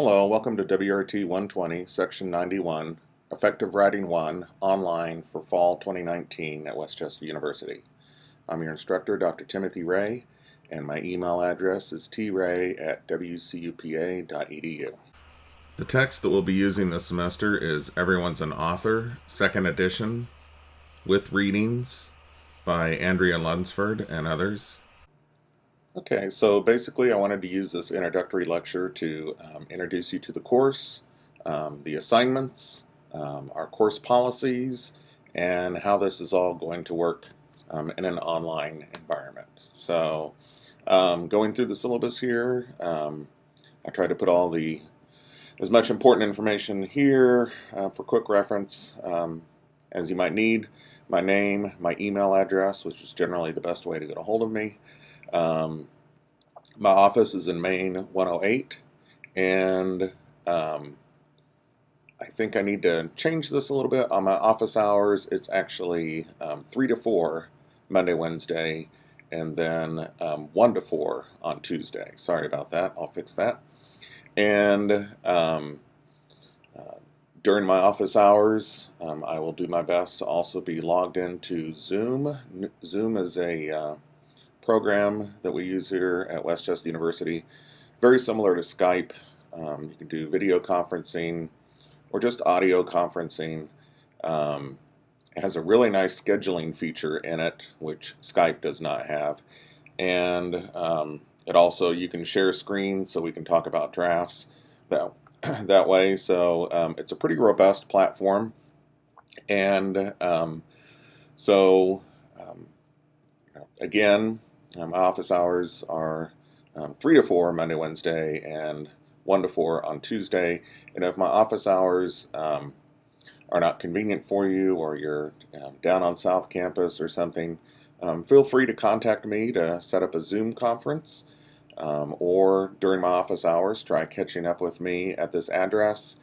Hello, welcome to WRT 120, Section 91, Effective Writing 1, online for Fall 2019 at Westchester University. I'm your instructor, Dr. Timothy Ray, and my email address is tray@wcupa.edu. The text that we'll be using this semester is Everyone's an Author, second edition, with readings by Andrea Lunsford and others. Okay, so basically I wanted to use this introductory lecture to introduce you to the course, the assignments, our course policies, and how this is all going to work in an online environment. So going through the syllabus here, I try to put as much important information here for quick reference as you might need. My name, my email address, which is generally the best way to get a hold of me. My office is in Main 108, and I think I need to change this a little bit. On my office hours, it's actually 3 to 4 Monday, Wednesday, and then 1 to 4 on Tuesday. Sorry about that. I'll fix that. And during my office hours, I will do my best to also be logged into Zoom. Zoom is a program that we use here at Westchester University, very similar to Skype. You can do video conferencing or just audio conferencing. It has a really nice scheduling feature in it, which Skype does not have. And it also, you can share screens so we can talk about drafts that way. So it's a pretty robust platform. And again, my office hours are 3 to 4 Monday, Wednesday, and 1 to 4 on Tuesday. And if my office hours are not convenient for you, or you're down on South Campus or something, feel free to contact me to set up a Zoom conference, or during my office hours, try catching up with me at this address,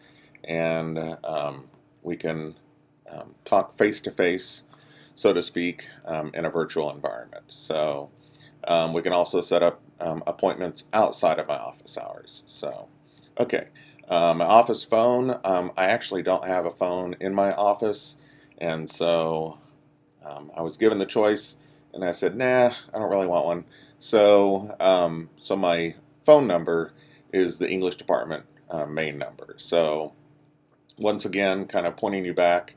and we can talk face-to-face, so to speak, in a virtual environment. So we can also set up appointments outside of my office hours. So, okay, my office phone, I actually don't have a phone in my office, and so I was given the choice, and I said, nah, I don't really want one. So, so my phone number is the English department main number. So, once again, kind of pointing you back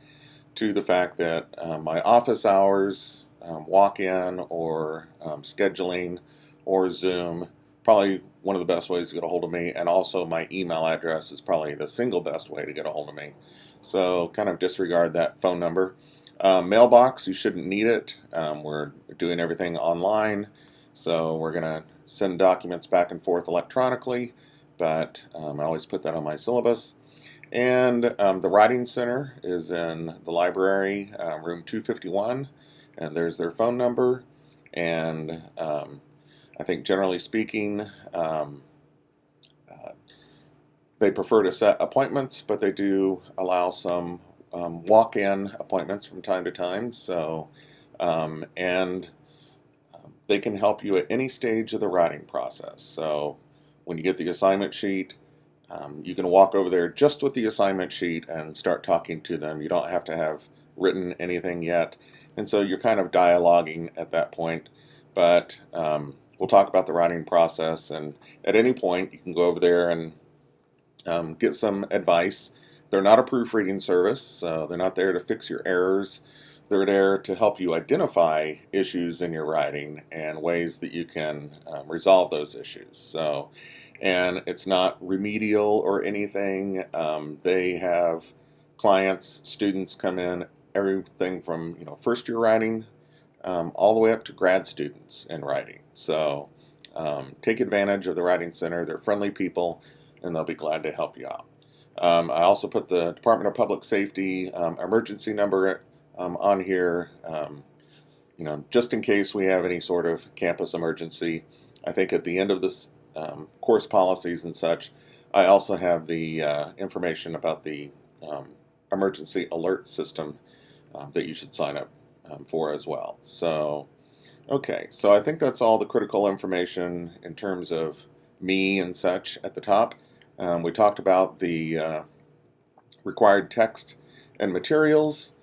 to the fact that my office hours, walk-in or scheduling or Zoom, probably one of the best ways to get a hold of me, and also my email address is probably the single best way to get a hold of me. So kind of disregard that phone number. Mailbox, you shouldn't need it. We're doing everything online, so we're going to send documents back and forth electronically, but I always put that on my syllabus. And the Writing Center is in the library, room 251, and there's their phone number. And I think generally speaking, they prefer to set appointments, but they do allow some walk-in appointments from time to time. So, they can help you at any stage of the writing process. So when you get the assignment sheet, you can walk over there just with the assignment sheet and start talking to them. You don't have to have written anything yet. And so you're kind of dialoguing at that point. But we'll talk about the writing process. And at any point, you can go over there and get some advice. They're not a proofreading service, so they're not there to fix your errors. They're there to help you identify issues in your writing and ways that you can resolve those issues. So, and it's not remedial or anything. They have clients, students come in, everything from first year writing all the way up to grad students in writing. So take advantage of the Writing Center. They're friendly people, and they'll be glad to help you out. I also put the Department of Public Safety emergency number on here, just in case we have any sort of campus emergency. I think at the end of this course policies and such, I also have the information about the emergency alert system that you should sign up for as well. So, okay, so I think that's all the critical information in terms of me and such at the top. We talked about the required text and materials.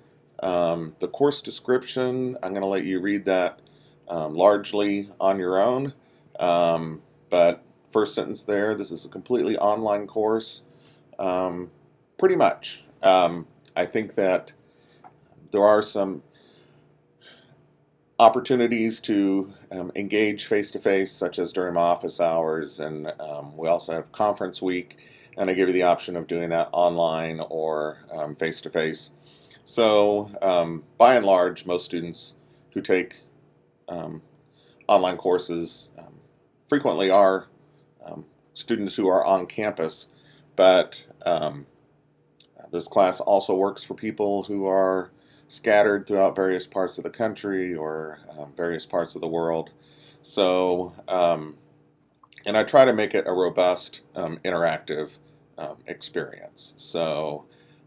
The course description, I'm going to let you read that largely on your own. But first sentence there, this is a completely online course. Pretty much. I think that there are some opportunities to engage face-to-face, such as during my office hours, and we also have conference week, and I give you the option of doing that online or face-to-face. So by and large, most students who take online courses frequently are students who are on campus, but this class also works for people who are scattered throughout various parts of the country or various parts of the world. So, and I try to make it a robust, interactive experience. So,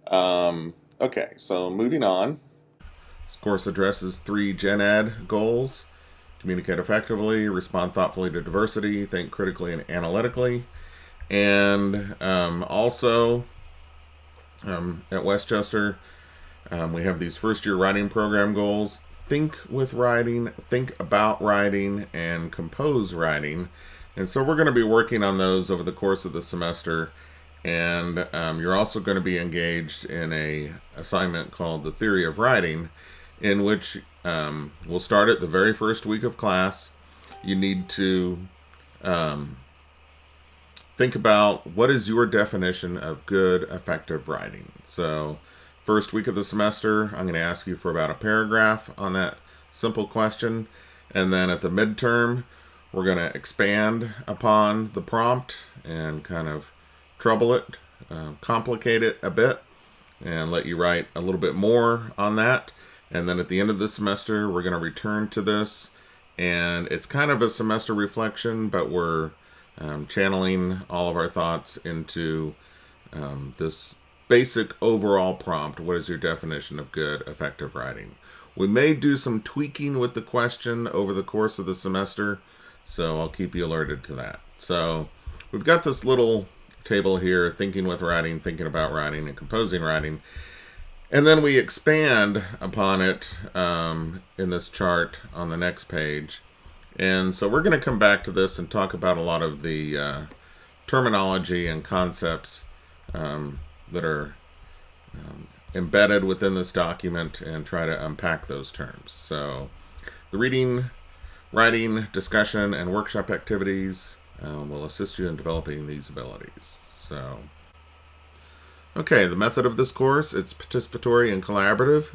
okay, so moving on. This course addresses 3 Gen Ed goals: communicate effectively, respond thoughtfully to diversity, think critically and analytically. And also at Westchester, we have these first-year writing program goals: think with writing, think about writing, and compose writing. And so we're going to be working on those over the course of the semester. And you're also going to be engaged in a assignment called the Theory of Writing, in which we'll start at the very first week of class. You need to think about what is your definition of good, effective writing. So first week of the semester, I'm going to ask you for about a paragraph on that simple question. And then at the midterm, we're going to expand upon the prompt and kind of trouble it, complicate it a bit, and let you write a little bit more on that. And then at the end of the semester, we're going to return to this. And it's kind of a semester reflection, but we're channeling all of our thoughts into this basic overall prompt. What is your definition of good, effective writing? We may do some tweaking with the question over the course of the semester, so I'll keep you alerted to that. So we've got this little table here: thinking with writing, thinking about writing, and composing writing. And then we expand upon it in this chart on the next page. And so we're going to come back to this and talk about a lot of the terminology and concepts that are embedded within this document and try to unpack those terms. So the reading, writing, discussion, and workshop activities will assist you in developing these abilities. So, okay, the method of this course: it's participatory and collaborative.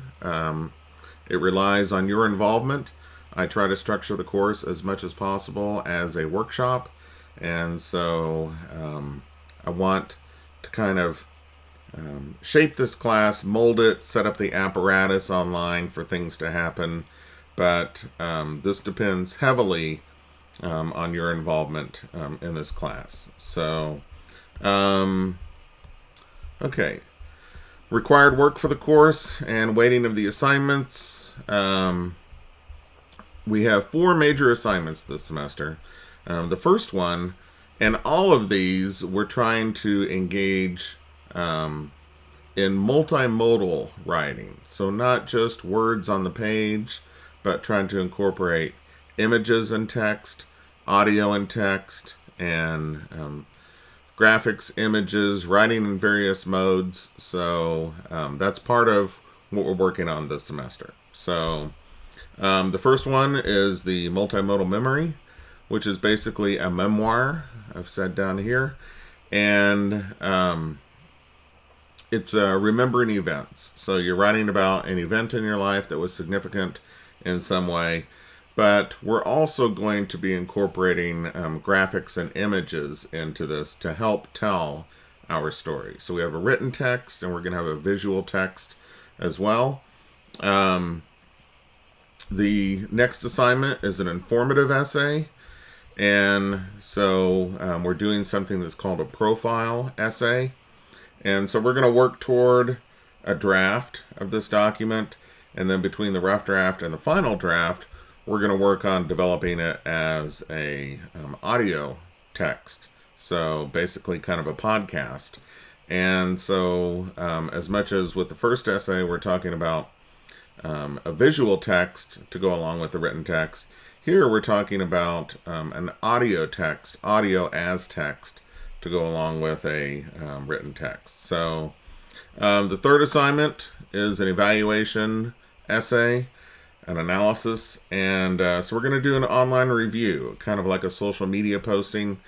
It relies on your involvement. I try to structure the course as much as possible as a workshop, and so I want to kind of shape this class, mold it, set up the apparatus online for things to happen, but this depends heavily on your involvement in this class. So, okay. Required work for the course and weighting of the assignments. We have 4 major assignments this semester. The first one, and all of these, we're trying to engage in multimodal writing. So not just words on the page, but trying to incorporate images and text, audio and text, and graphics, images, writing in various modes. So that's part of what we're working on this semester. So the first one is the multimodal memory, which is basically a memoir, I've said down here. And it's remembering events. So you're writing about an event in your life that was significant in some way. But we're also going to be incorporating graphics and images into this to help tell our story. So we have a written text, and we're going to have a visual text as well. The next assignment is an informative essay. And so we're doing something that's called a profile essay. And so we're going to work toward a draft of this document. And then between the rough draft and the final draft, we're going to work on developing it as a audio text. So basically kind of a podcast. And so as much as with the first essay, we're talking about a visual text to go along with the written text, here we're talking about an audio text, audio as text, to go along with a written text. So the third assignment is an evaluation essay, an analysis, and so we're going to do an online review, kind of like a social media posting,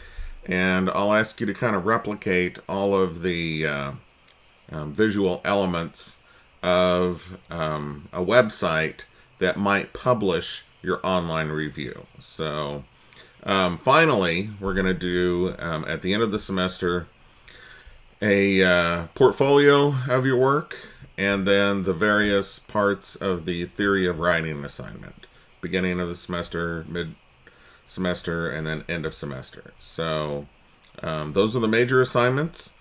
and I'll ask you to kind of replicate all of the visual elements of a website that might publish your online review. So finally, we're going to do, at the end of the semester, a portfolio of your work, and then the various parts of the theory of writing assignment, beginning of the semester, mid-semester, and then end of semester. So those are the major assignments.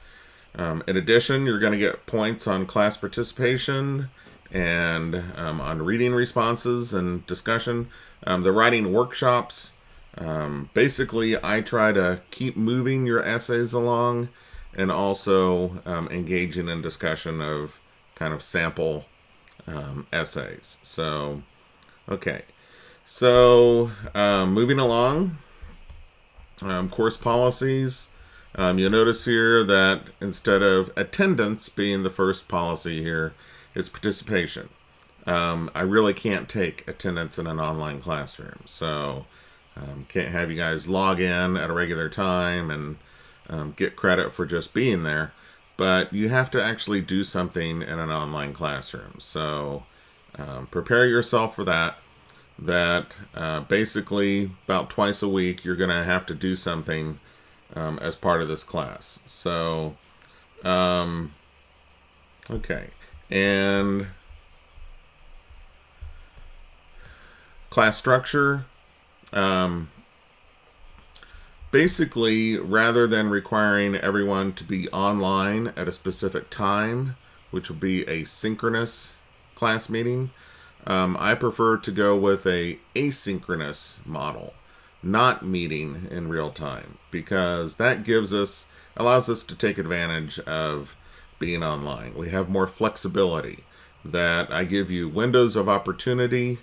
In addition, you're going to get points on class participation and on reading responses and discussion. The writing workshops, basically I try to keep moving your essays along and also engaging in discussion of kind of sample essays. So, okay. So, moving along, course policies. You'll notice here that instead of attendance being the first policy here, it's participation. I really can't take attendance in an online classroom, so can't have you guys log in at a regular time and get credit for just being there, but you have to actually do something in an online classroom. So prepare yourself for that. Basically about twice a week you're going to have to do something as part of this class. So okay, and class structure. Basically, rather than requiring everyone to be online at a specific time, which will be a synchronous class meeting, I prefer to go with a asynchronous model, not meeting in real time, because that allows us to take advantage of being online. We have more flexibility, that I give you windows of opportunity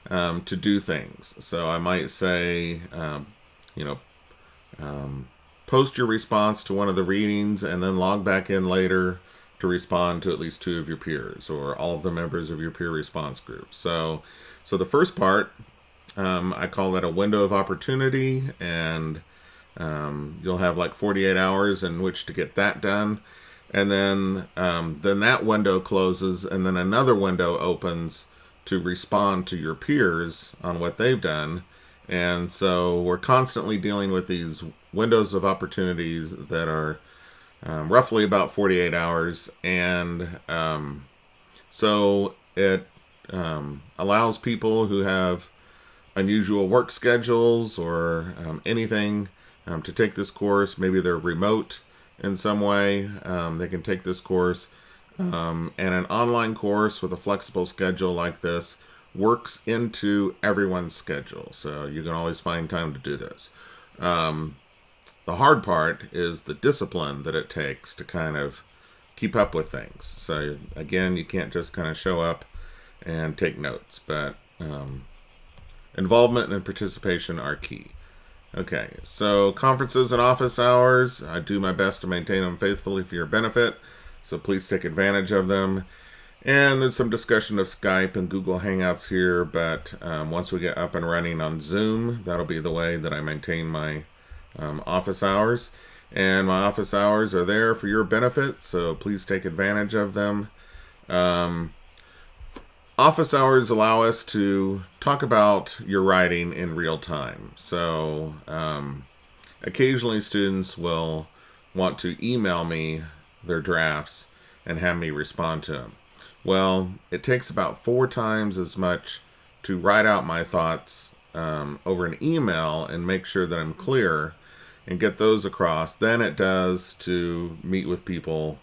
to do things. So I might say, post your response to one of the readings and then log back in later to respond to at least 2 of your peers or all of the members of your peer response group. So the first part, I call that a window of opportunity, and you'll have like 48 hours in which to get that done. And then that window closes, and then another window opens to respond to your peers on what they've done. And so we're constantly dealing with these windows of opportunities that are roughly about 48 hours. And so it allows people who have unusual work schedules or anything to take this course. Maybe they're remote in some way. They can take this course. And an online course with a flexible schedule like this works into everyone's schedule, so you can always find time to do this. The hard part is the discipline that it takes to kind of keep up with things. So again, you can't just kind of show up and take notes, but involvement and participation are key. Okay, so conferences and office hours, I do my best to maintain them faithfully for your benefit, so please take advantage of them. And there's some discussion of Skype and Google Hangouts here, but once we get up and running on Zoom, that'll be the way that I maintain my office hours. And my office hours are there for your benefit, so please take advantage of them. Office hours allow us to talk about your writing in real time. So occasionally students will want to email me their drafts and have me respond to them. Well, it takes about 4 times as much to write out my thoughts over an email and make sure that I'm clear and get those across than it does to meet with people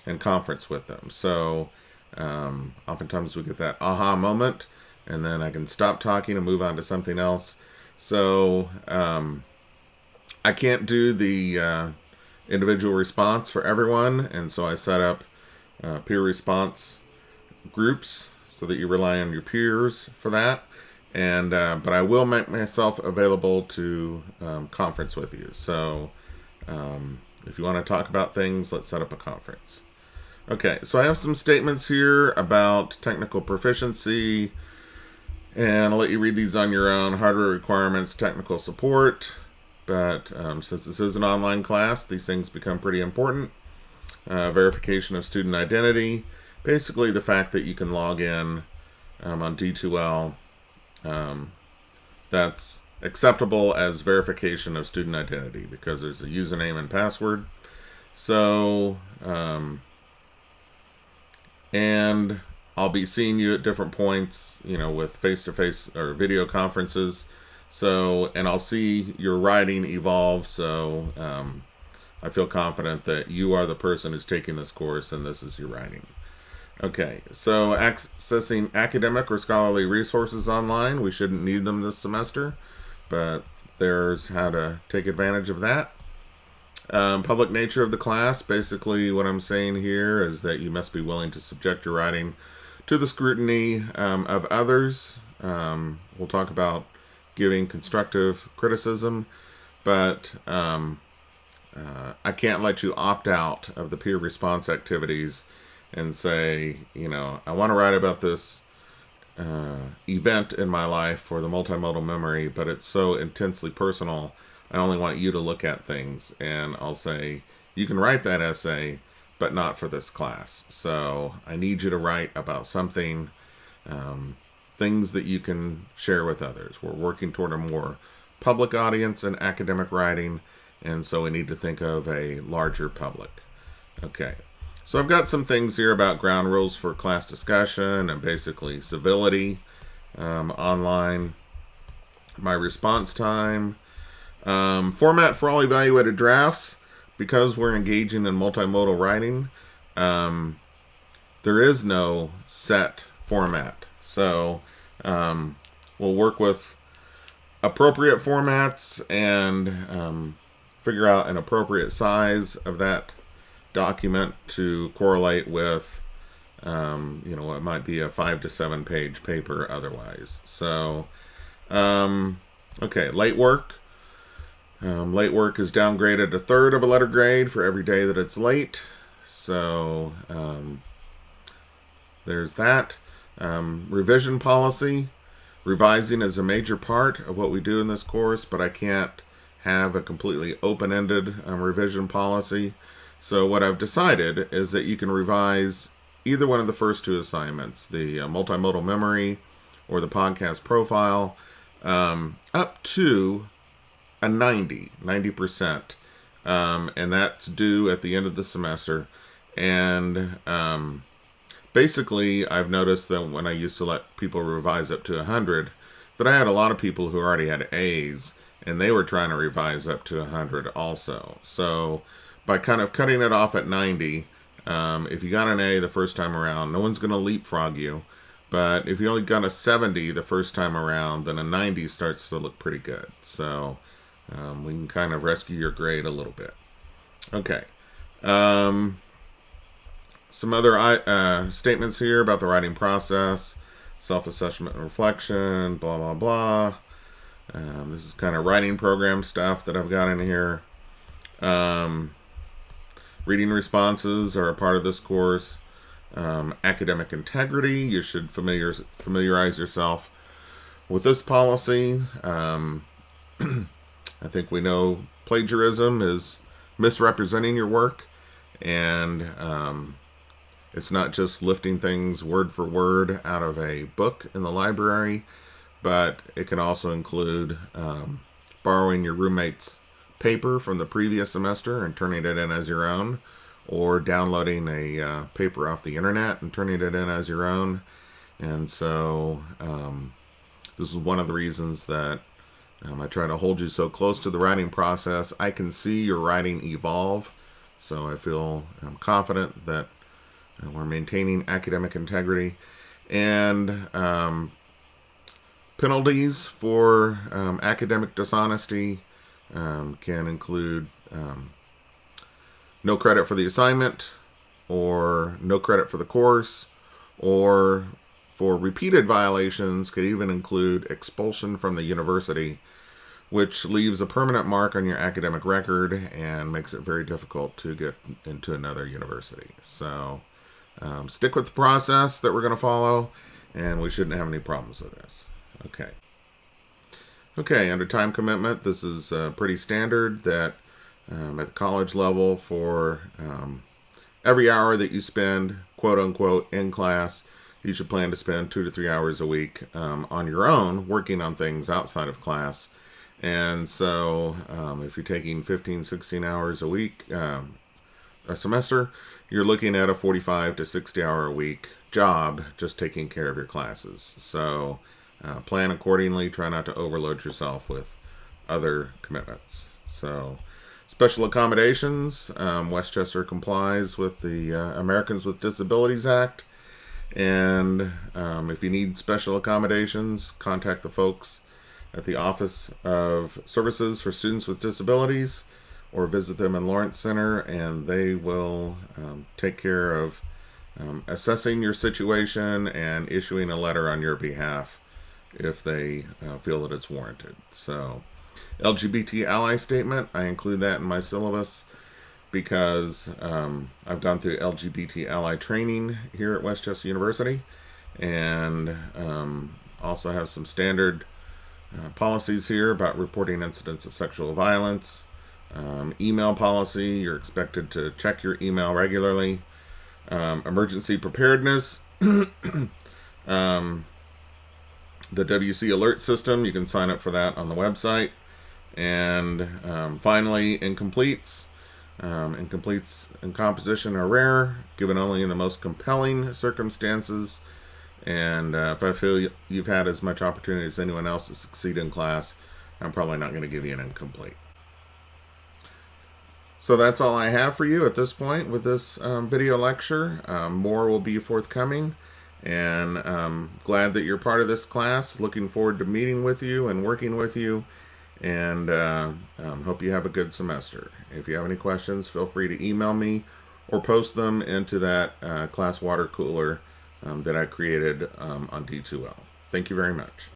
and conference with them. So oftentimes we get that aha moment, and then I can stop talking and move on to something else. So I can't do the individual response for everyone, and so I set up peer response groups so that you rely on your peers for that. And but I will make myself available to conference with you. So if you want to talk about things, let's set up a conference. Okay, so I have some statements here about technical proficiency, and I'll let you read these on your own. Hardware requirements, technical support. But since this is an online class, these things become pretty important. Verification of student identity. Basically, the fact that you can log in on D2L, that's acceptable as verification of student identity because there's a username and password. So, and I'll be seeing you at different points, with face-to-face or video conferences. So, and I'll see your writing evolve. So, I feel confident that you are the person who's taking this course and this is your writing. Okay, so accessing academic or scholarly resources online. We shouldn't need them this semester, but there's how to take advantage of that. Public nature of the class. Basically, what I'm saying here is that you must be willing to subject your writing to the scrutiny of others. We'll talk about giving constructive criticism, but I can't let you opt out of the peer response activities and say, I want to write about this event in my life for the multimodal memory, but it's so intensely personal, I only want you to look at things. And I'll say, you can write that essay, but not for this class. So I need you to write about something, things that you can share with others. We're working toward a more public audience in academic writing, and so we need to think of a larger public. Okay. So I've got some things here about ground rules for class discussion and basically civility online. My response time. Format for all evaluated drafts. Because we're engaging in multimodal writing, there is no set format. So we'll work with appropriate formats and figure out an appropriate size of that document to correlate with, what might be a 5 to 7 page paper otherwise. So, okay, late work. Late work is downgraded a third of a letter grade for every day that it's late. So, there's that. Revision policy. Revising is a major part of what we do in this course, but I can't have a completely open-ended revision policy. So what I've decided is that you can revise either one of the first two assignments, the multimodal memory or the podcast profile, up to a 90%. And that's due at the end of the semester. And basically, I've noticed that when I used to let people revise up to 100, that I had a lot of people who already had A's, and they were trying to revise up to 100 also. So by kind of cutting it off at 90, if you got an A the first time around, no one's going to leapfrog you. But if you only got a 70 the first time around, then a 90 starts to look pretty good. So we can kind of rescue your grade a little bit. Okay. Some other statements here about the writing process, self-assessment and reflection, blah, blah, blah. This is kind of writing program stuff that I've got in here. Reading responses are a part of this course. Academic integrity, you should familiarize yourself with this policy. I think we know plagiarism is misrepresenting your work, and it's not just lifting things word for word out of a book in the library, but it can also include borrowing your roommate's paper from the previous semester and turning it in as your own, or downloading a paper off the internet and turning it in as your own. And so this is one of the reasons that I try to hold you so close to the writing process. I can see your writing evolve, so I feel confident that we're maintaining academic integrity. And penalties for academic dishonesty. can include no credit for the assignment, or no credit for the course, or for repeated violations could even include expulsion from the university, which leaves a permanent mark on your academic record and makes it very difficult to get into another university. So stick with the process that we're going to follow, and we shouldn't have any problems with this. Okay, under time commitment, this is pretty standard that at the college level for every hour that you spend, quote unquote, in class, you should plan to spend 2 to 3 hours a week on your own, working on things outside of class. And so if you're taking 15, 16 hours a week, a semester, you're looking at a 45 to 60 hour a week job just taking care of your classes. So plan accordingly. Try not to overload yourself with other commitments. So special accommodations, Westchester complies with the Americans with Disabilities Act. And if you need special accommodations, contact the folks at the Office of Services for Students with Disabilities, or visit them in Lawrence Center, and they will take care of assessing your situation and issuing a letter on your behalf if they feel that it's warranted. So LGBT ally statement, I include that in my syllabus because I've gone through LGBT ally training here at Westchester University, and also have some standard policies here about reporting incidents of sexual violence. Email policy, you're expected to check your email regularly. Emergency preparedness. The WC alert system, you can sign up for that on the website. And finally, incompletes. Incompletes in composition are rare, given only in the most compelling circumstances. And if I feel you've had as much opportunity as anyone else to succeed in class, I'm probably not going to give you an incomplete. So that's all I have for you at this point with this video lecture. More will be forthcoming, and glad that you're part of this class. Looking forward to meeting with you and working with you, and hope you have a good semester. If you have any questions, feel free to email me or post them into that class water cooler that I created on D2L. Thank you very much.